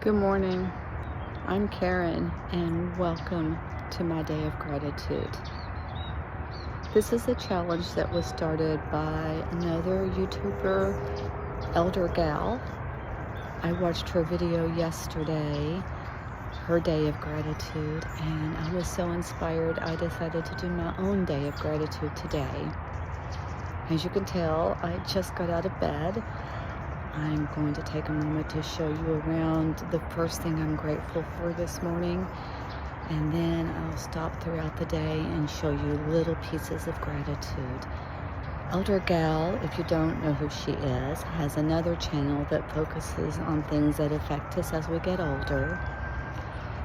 Good morning. I'm Karen, and welcome to my day of gratitude. This is a challenge that was started by another YouTuber, Elder Gal. I watched her video yesterday, her day of gratitude, and I was so inspired I decided to do my own day of gratitude today. As you can tell, I just got out of bed. I'm going to take a moment to show you around the first thing I'm grateful for this morning, and then I'll stop throughout the day and show you little pieces of gratitude. Elder Gal, if you don't know who she is, has another channel that focuses on things that affect us as we get older.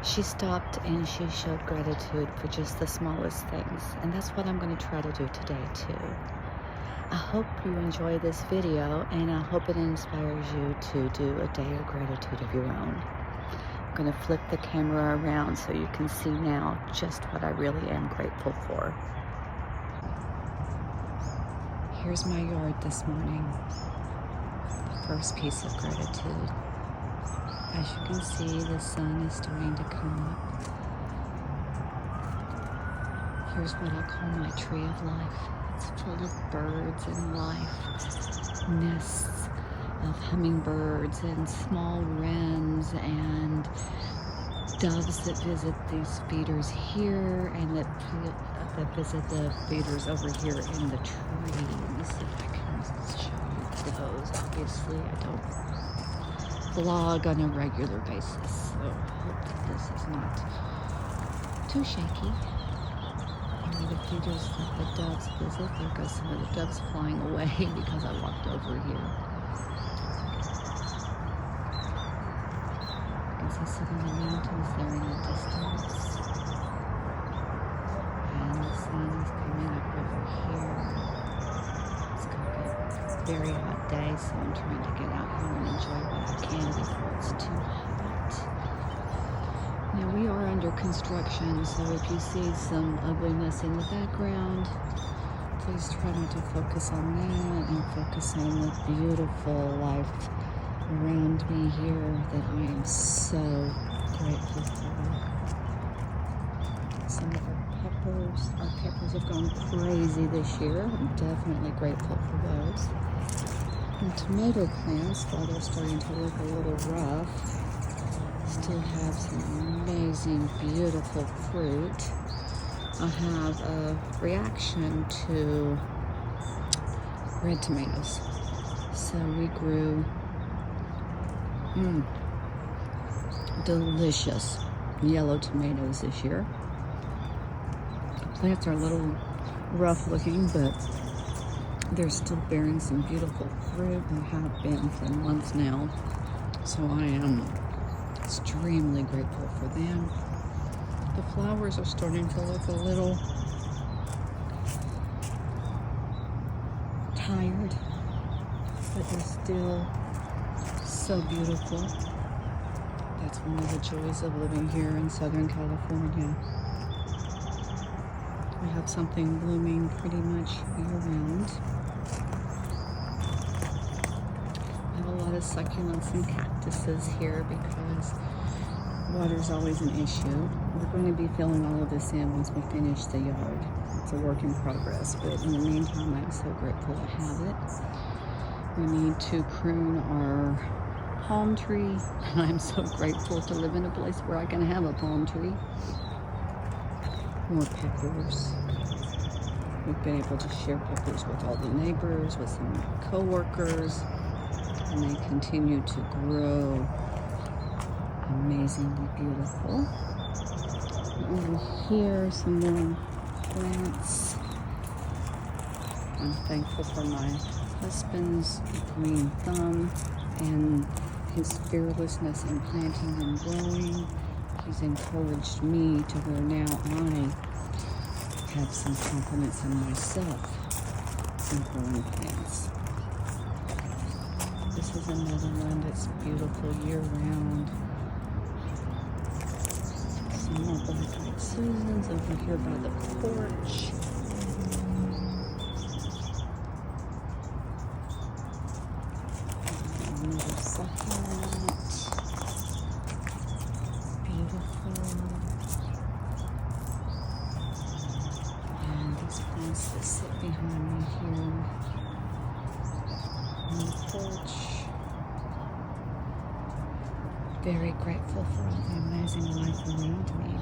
She stopped and she showed gratitude for just the smallest things, and that's what I'm going to try to do today too. I hope you enjoy this video, and I hope it inspires you to do a day of gratitude of your own. I'm going to flip the camera around so you can see now just what I really am grateful for. Here's my yard this morning. The first piece of gratitude. As you can see, the sun is starting to come up. Here's what I call my tree of life. It's full of birds and life, nests of hummingbirds and small wrens and doves that visit these feeders here and that visit the feeders over here in the tree. Let me see if I can show you those. Obviously, I don't vlog on a regular basis, so I hope that this is not too shaky. Here are the feeders that the doves visit. There goes some of the doves flying away because I walked over here. You can see some of the mountains there in the distance. And the sun is coming up over here. It's going to be a very hot day, so I'm trying to get out here and enjoy what I can before it's too hot. Now we are under construction, so if you see some ugliness in the background, please try not to focus on that and focus on the beautiful life around me here that I am so grateful for. Some of our peppers have gone crazy this year. I'm definitely grateful for those. And tomato plants, while they're starting to look a little rough, still have some amazing, beautiful fruit. I have a reaction to red tomatoes. So we grew delicious yellow tomatoes this year. The plants are a little rough looking, but they're still bearing some beautiful fruit. They have been for months now. So I am extremely grateful for them. The flowers are starting to look a little tired, but they're still so beautiful. That's one of the joys of living here in Southern California. We have something blooming pretty much year-round. A lot of succulents and cactuses here because water's always an issue. We're going to be filling all of this in once we finish the yard. It's a work in progress, but in the meantime, I'm so grateful to have it. We need to prune our palm tree, and I'm so grateful to live in a place where I can have a palm tree. More peppers. We've been able to share peppers with all the neighbors, with some co-workers, and they continue to grow amazingly beautiful. Over here, some more plants. I'm thankful for my husband's green thumb and his fearlessness in planting and growing. He's encouraged me to where now I have some confidence in myself in growing plants. This is another one that's beautiful year-round. Some more black-eyed Susans over here by the porch. trees that sit behind me here on the porch. Very grateful for all the amazing life around me.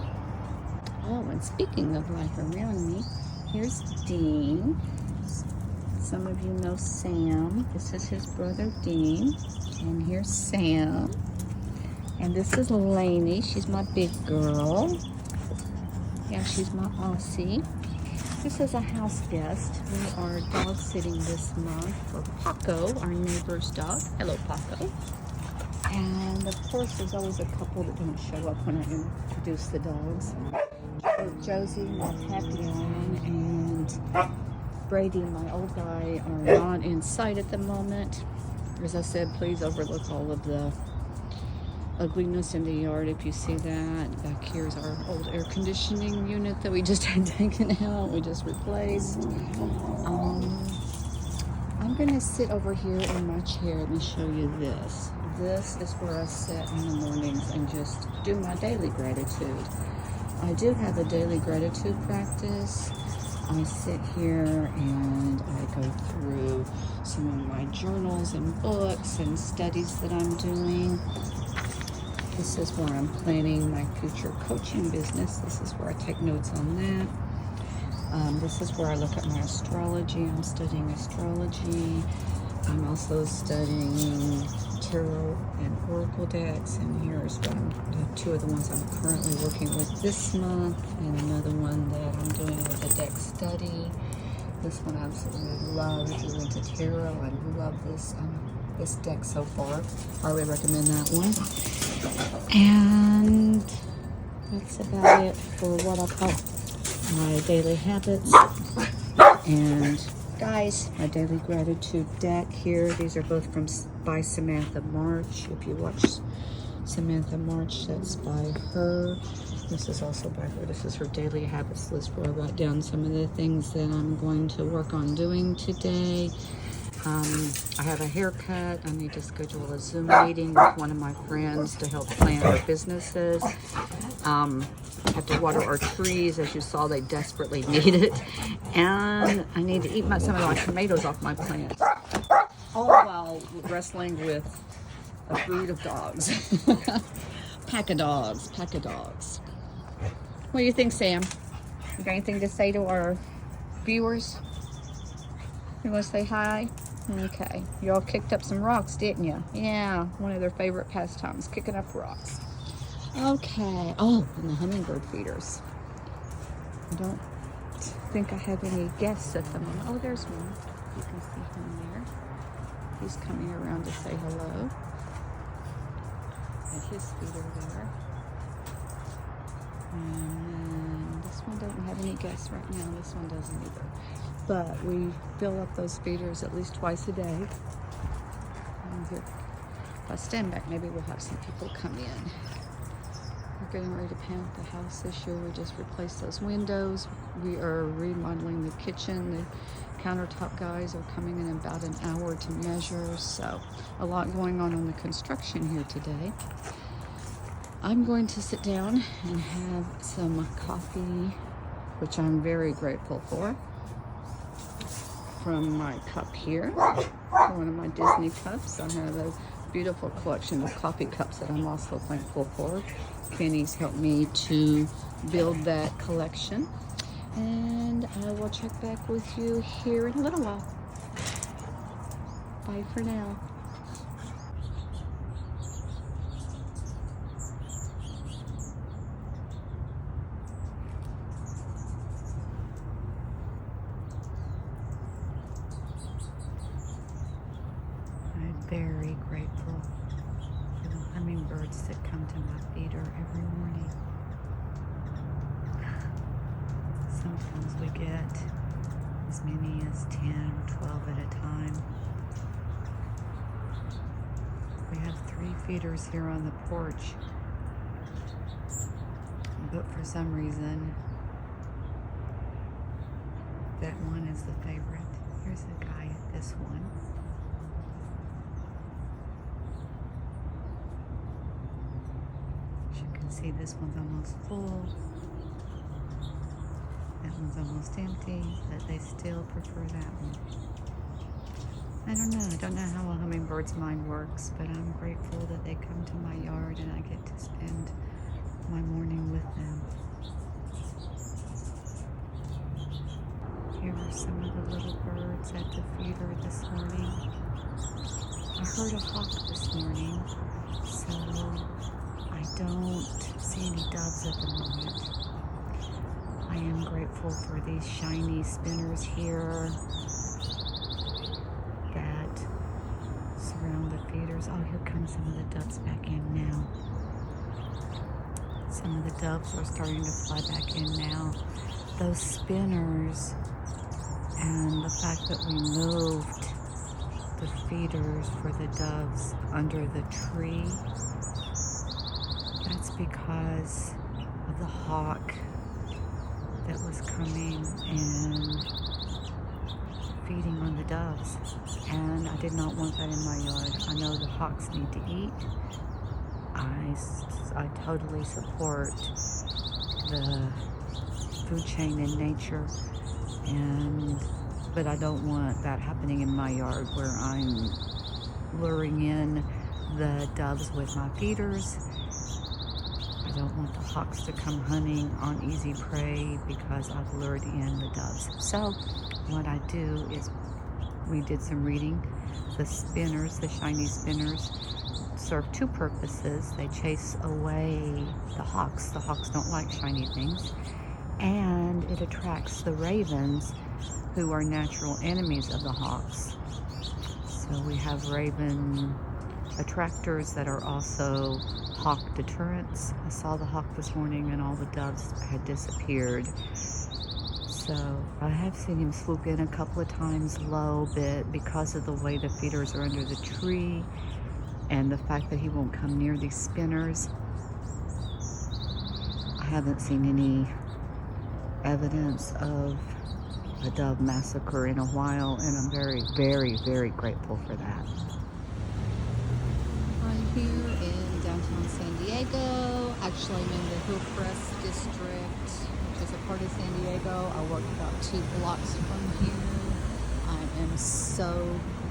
Oh, and speaking of life around me, here's Dean. Some of you know Sam. This is his brother Dean. And here's Sam. And this is Lainey. She's my big girl. Yeah, she's my Aussie. This is a house guest. We are dog sitting this month for Paco, our neighbor's dog. Hello, Paco. And of course, there's always a couple that don't show up when I introduce the dogs. Josie, my Papillon, and Brady, my old guy, are not in sight at the moment. As I said, please overlook all of the ugliness in the yard if you see that. Back here is our old air conditioning unit that we just had taken out. We just replaced. I'm going to sit over here in my chair and show you this. This is where I sit in the mornings and just do my daily gratitude. I do have a daily gratitude practice. I sit here and I go through some of my journals and books and studies that I'm doing. This is where I'm planning my future coaching business. This is where I take notes on that. This is where I look at my astrology. I'm studying astrology. I'm also studying tarot and oracle decks, and here's two of the ones I'm currently working with this month, and another one that I'm doing with a deck study. This one I absolutely love. If you're into tarot, I love this deck so far. I would recommend that one. And that's about it for what I call my daily habits. And guys, my daily gratitude deck here. These are both by Samantha March. If you watch Samantha March, that's by her. This is also by her. This is her daily habits list where I write down some of the things that I'm going to work on doing today. I have a haircut. I need to schedule a Zoom meeting with one of my friends to help plan our businesses. I have to water our trees. As you saw, they desperately need it. And I need to eat some of my tomatoes off my plants. All while wrestling with a breed of dogs. Pack of dogs. What do you think, Sam? You got anything to say to our viewers? You want to say hi? Okay. You all kicked up some rocks, didn't you? Yeah, one of their favorite pastimes, kicking up rocks. Okay. Oh, and the hummingbird feeders. I don't think I have any guests at the moment. Oh, there's one. You can see him there. He's coming around to say hello. And his feeder there. And this one doesn't have any guests right now. This one doesn't either. But we fill up those feeders at least twice a day. And if I stand back, maybe we'll have some people come in. We're getting ready to paint the house this year. We just replaced those windows. We are remodeling the kitchen. The countertop guys are coming in about an hour to measure. So a lot going on the construction here today. I'm going to sit down and have some coffee, which I'm very grateful for, from my cup here, one of my Disney cups. I have a beautiful collection of coffee cups that I'm also thankful for. Penny's helped me to build that collection. And I will check back with you here in a little while. Bye for now. Very grateful for the hummingbirds that come to my feeder every morning. Sometimes we get as many as 10 or 12 at a time. We have 3 feeders here on the porch, but for some reason that one is the favorite. Here's a guy at this one. See, this one's almost full. That one's almost empty, but they still prefer that one. I don't know how a hummingbird's mind works, but I'm grateful that they come to my yard and I get to spend my morning with them. Here are some of the little birds at the feeder this morning. I heard a hawk this morning, so I don't see any doves at the moment. I am grateful for these shiny spinners here that surround the feeders. Oh, here come some of the doves back in now. Some of the doves are starting to fly back in now. Those spinners and the fact that we moved the feeders for the doves under the tree, that's because of the hawk that was coming and feeding on the doves, and I did not want that in my yard. I know the hawks need to eat. I totally support the food chain in nature, but I don't want that happening in my yard where I'm luring in the doves with my feeders. I don't want the hawks to come hunting on easy prey because I've lured in the doves. So what I do is, we did some reading. The spinners, the shiny spinners, serve two purposes. They chase away the hawks. The hawks don't like shiny things. And it attracts the ravens, who are natural enemies of the hawks. So we have raven attractors that are also hawk deterrents. I saw the hawk this morning and all the doves had disappeared. So I have seen him swoop in a couple of times low, but because of the way the feeders are under the tree and the fact that he won't come near these spinners, I haven't seen any evidence of a dove massacre in a while, and I'm very, very, very grateful for that. I'm here in downtown San Diego. Actually, I'm in the Hillcrest district, which is a part of San Diego. I work about 2 blocks from here. I am so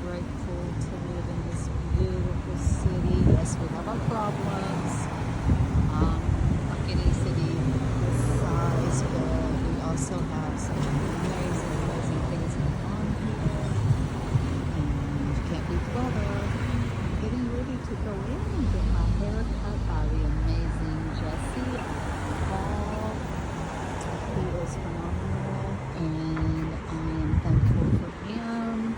grateful to live in this beautiful city. Yes, we have our problems, like any city this size, but we also have some amazing, amazing things going on here. And you can't beat the weather. I'm getting ready to go in and get my hair cut by the amazing Jesse Paul. He is phenomenal, and I am thankful for him.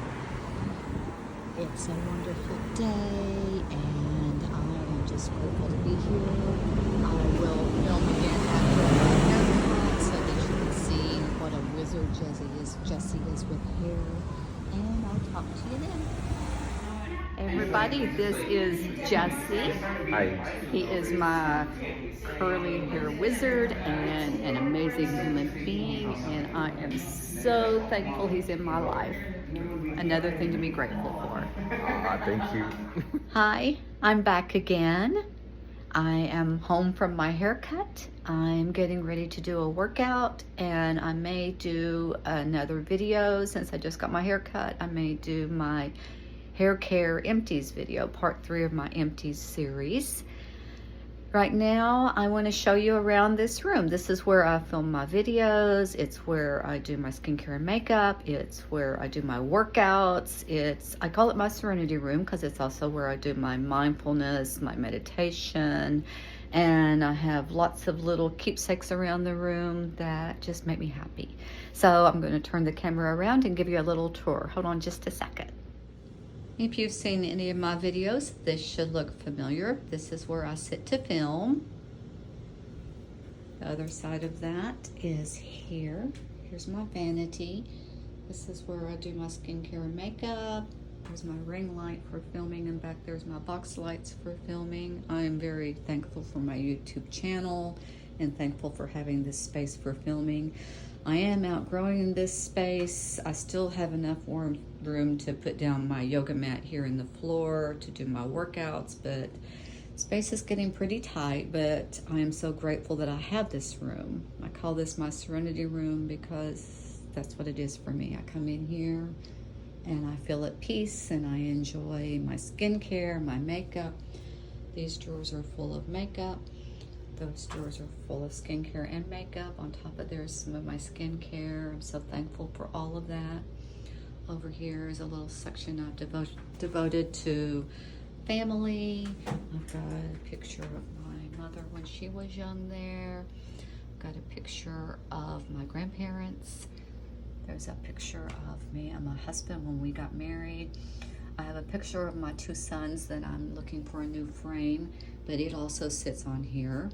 It's a wonderful day, and I am just grateful to be here. I will film again after my haircut so that you can see what a wizard Jesse is with hair, and I'll talk to you then. Everybody, this is Jesse. Hi. He is my curly hair wizard and an amazing human being, and I am so thankful he's in my life. Another thing to be grateful for. Thank you. Hi, I'm back again. I am home from my haircut. I'm getting ready to do a workout, and I may do another video. Since I just got my haircut, I may do my hair care empties video, part 3 of my empties series. Right now, I want to show you around this room. This is where I film my videos. It's where I do my skincare and makeup. It's where I do my workouts. I call it my serenity room because it's also where I do my mindfulness, my meditation, and I have lots of little keepsakes around the room that just make me happy. So I'm going to turn the camera around and give you a little tour. Hold on just a second. If you've seen any of my videos, this should look familiar. This is where I sit to film. The other side of that is here. Here's my vanity. This is where I do my skincare and makeup. There's my ring light for filming, and back there's my box lights for filming. I am very thankful for my YouTube channel and thankful for having this space for filming. I am outgrowing this space. I still have enough warm room to put down my yoga mat here in the floor to do my workouts, but Space is getting pretty tight, but I am so grateful that I have this room. I call this my serenity room because that's what it is for me. I come in here and I feel at peace and I enjoy my skincare, my makeup. These drawers are full of makeup. Those drawers are full of skincare and makeup. On top of there is some of my skincare. I'm so thankful for all of that. Over here is a little section I've devoted to family. I've got a picture of my mother when she was young there. I've got a picture of my grandparents. There's a picture of me and my husband when we got married. I have a picture of my 2 sons that I'm looking for a new frame, but it also sits on here.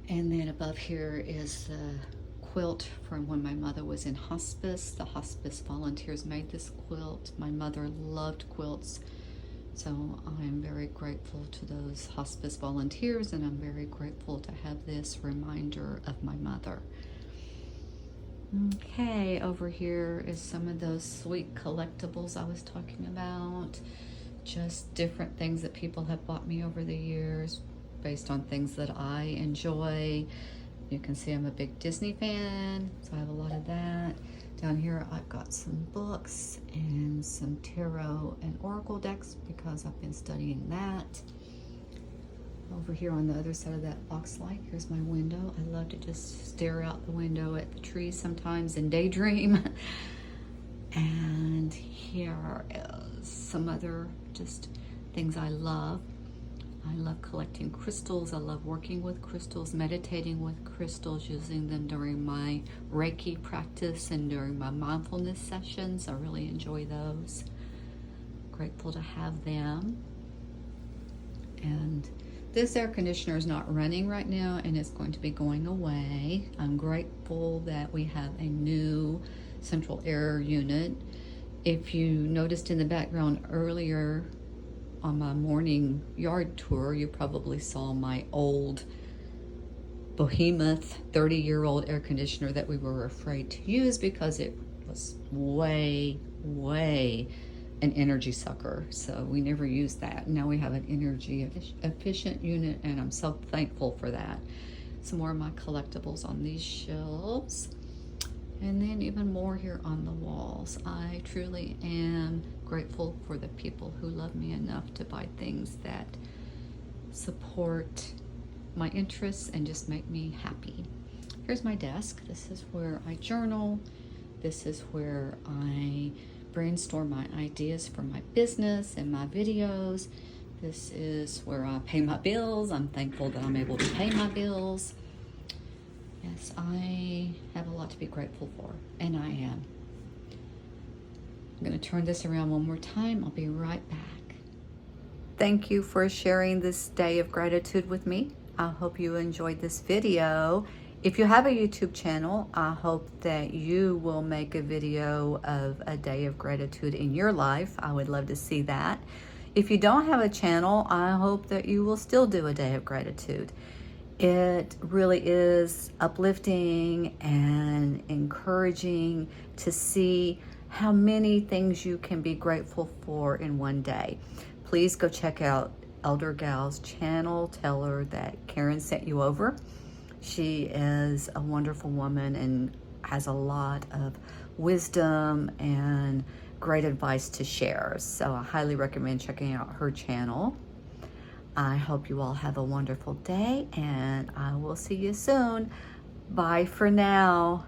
And then above here is the quilt from when my mother was in hospice. The hospice volunteers made this quilt. My mother loved quilts, so I'm very grateful to those hospice volunteers, and I'm very grateful to have this reminder of my mother. Okay, over here is some of those sweet collectibles I was talking about. Just different things that people have bought me over the years based on things that I enjoy. You can see I'm a big Disney fan, so I have a lot of that. Down here I've got some books and some tarot and oracle decks because I've been studying that. Over here on the other side of that box light, here's my window. I love to just stare out the window at the trees sometimes and daydream. And here is some other just things I love. I love collecting crystals. I love working with crystals, meditating with crystals, using them during my Reiki practice and during my mindfulness sessions. I really enjoy those. Grateful to have them. And this air conditioner is not running right now and it's going to be going away. I'm grateful that we have a new central air unit. If you noticed in the background earlier on my morning yard tour, you probably saw my old behemoth 30-year-old air conditioner that we were afraid to use because it was way an energy sucker, so we never used that. Now we have an energy efficient unit and I'm so thankful for that. Some more of my collectibles on these shelves, and then even more here on the walls. I truly am grateful for the people who love me enough to buy things that support my interests and just make me happy. Here's my desk. This is where I journal. This is where I brainstorm my ideas for my business and my videos. This is where I pay my bills. I'm thankful that I'm able to pay my bills. Yes, I have a lot to be grateful for, and I am. I'm going to turn this around one more time. I'll be right back. Thank you for sharing this day of gratitude with me. I hope you enjoyed this video. If you have a YouTube channel, I hope that you will make a video of a day of gratitude in your life. I would love to see that. If you don't have a channel, I hope that you will still do a day of gratitude. It really is uplifting and encouraging to see how many things you can be grateful for in one day. Please go check out Elder Gal's channel. Tell her that Karen sent you over. She is a wonderful woman and has a lot of wisdom and great advice to share. So I highly recommend checking out her channel. I hope you all have a wonderful day and I will see you soon. Bye for now.